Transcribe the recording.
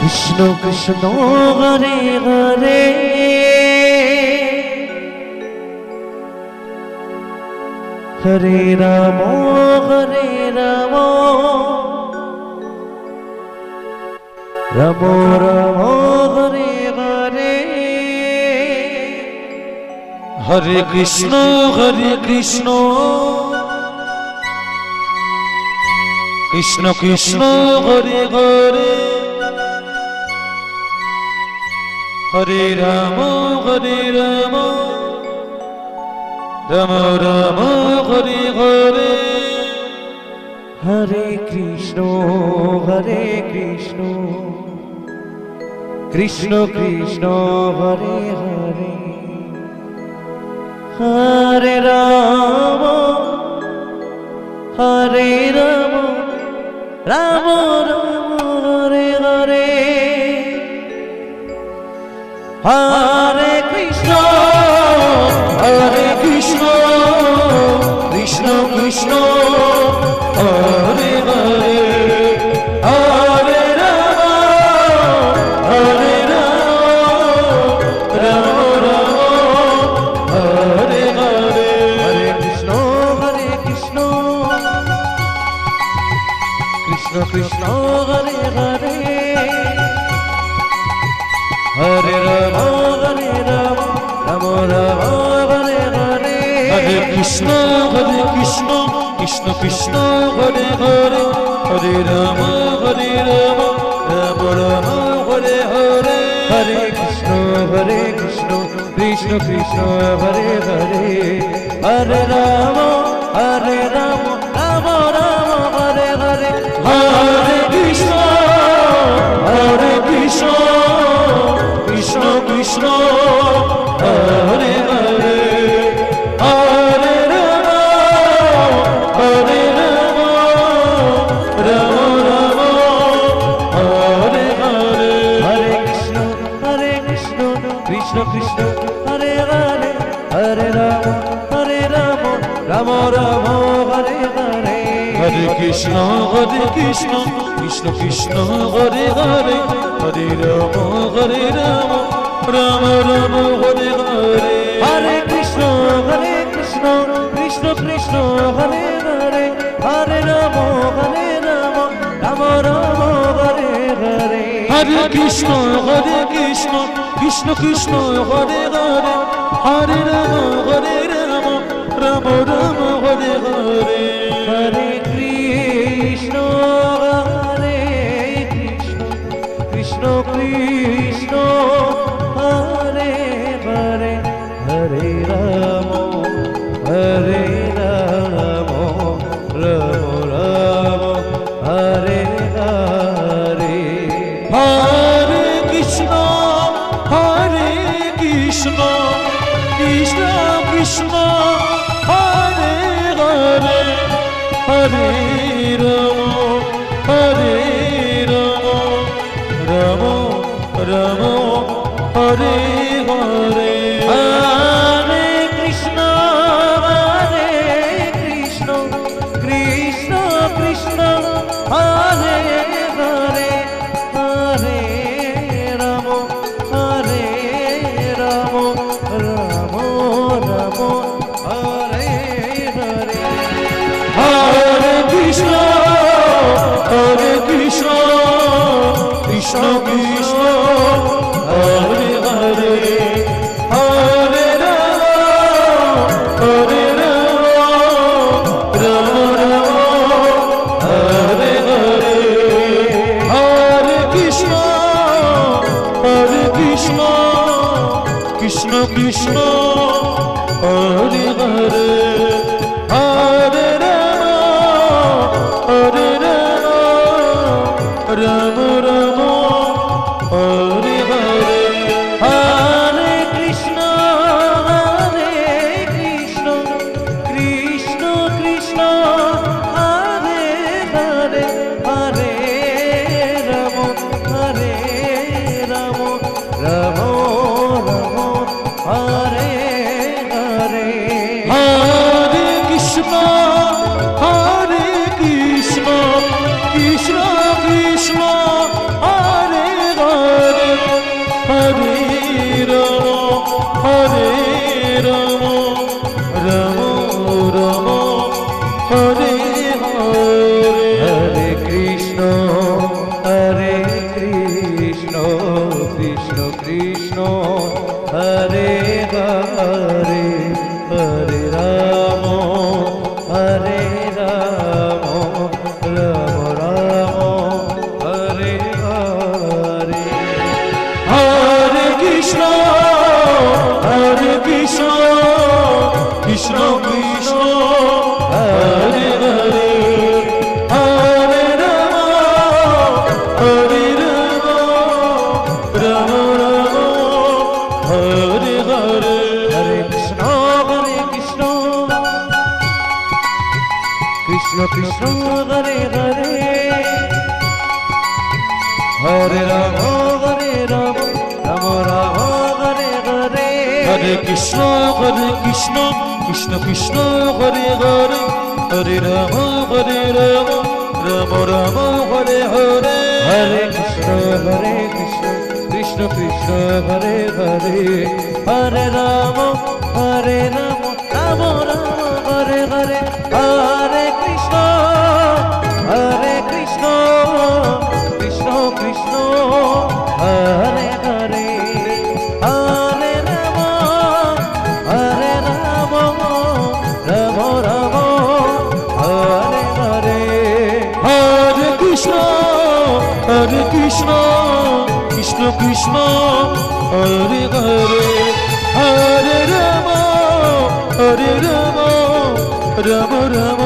Krishna Krishna Hare Hare Hare Ram Ram Ram Hare Hare Hare Krishna Krishna Krishna Hare Hare Hare Ram Ram Ram Hare Hare Hare Krishna Krishna Krishna Hare Hare Hare Ram Ram Ram Hare Hare Hare Krishna Krishna Krishna Hare Hare Hare Ram Ram Ram Hare Hare Hare Krishna Krishna Krishna Hare Hare Hare Ram Ram Ram Hare Hare Hare Krishna Krishna Krishna Hare Hare Hare Ram Ram Ram Hare Hare Hare Krishna Krishna Hare Hare Hare Ram Ram Hare Hare Hare Krishna Krishna Krishna Hare Hare Hare Ram Ram Ram Hare Hare Hare Krishna Krishna Hare Hare Hare Ram Ram Hare Hare Hare Krishna Krishna Krishna Hare Hare Hare Ram Ram Hare Hare Hare Krishna Krishna Hare Hare Hare Ram Ram Hare Hare Hare Krishna Krishna Hare Hare Hare Ram Ram Hare Hare Hare Krishna Krishna Hare Hare Hare Ram Ram Hare Hare Hare Krishna Krishna Krishna Hare Hare Hare Ram Ram Hare Hare Hare Krishna Krishna Hare Hare Hare Ram Ram Hare Hare Hare Krishna Krishna Krishna Hare Hare Hare Ram Hare Hare Hare Krishna Krishna Hare Hare Hare Ram Hare Hare Hare Krishna Krishna Hare Hare Hare Ram Ram Hare Hare Krishna Krishna Krishna Hare Hare Hare Ram Hare Ram Ram Ram Hare Hare Hare Krishna Krishna Krishna Hare Hare Hare Ram Hare Ram Ram Ram Hare Hare Hare Krishna Krishna Krishna Hare Hare Hare Ram Ram Ram Hare Hare Hare Krishna Krishna Krishna Hare Hare Hare Ram Ram Ram Hare Hare Hare Krishna Krishna Krishna Hare Hare Hare Ram Ram Ram Hare Hare Hare Krishna Krishna Krishna Hare Hare Hare Ram Ram Ram Hare Hare Hare Krishna Krishna Krishna Hare Hare Hare Ram Ram Ram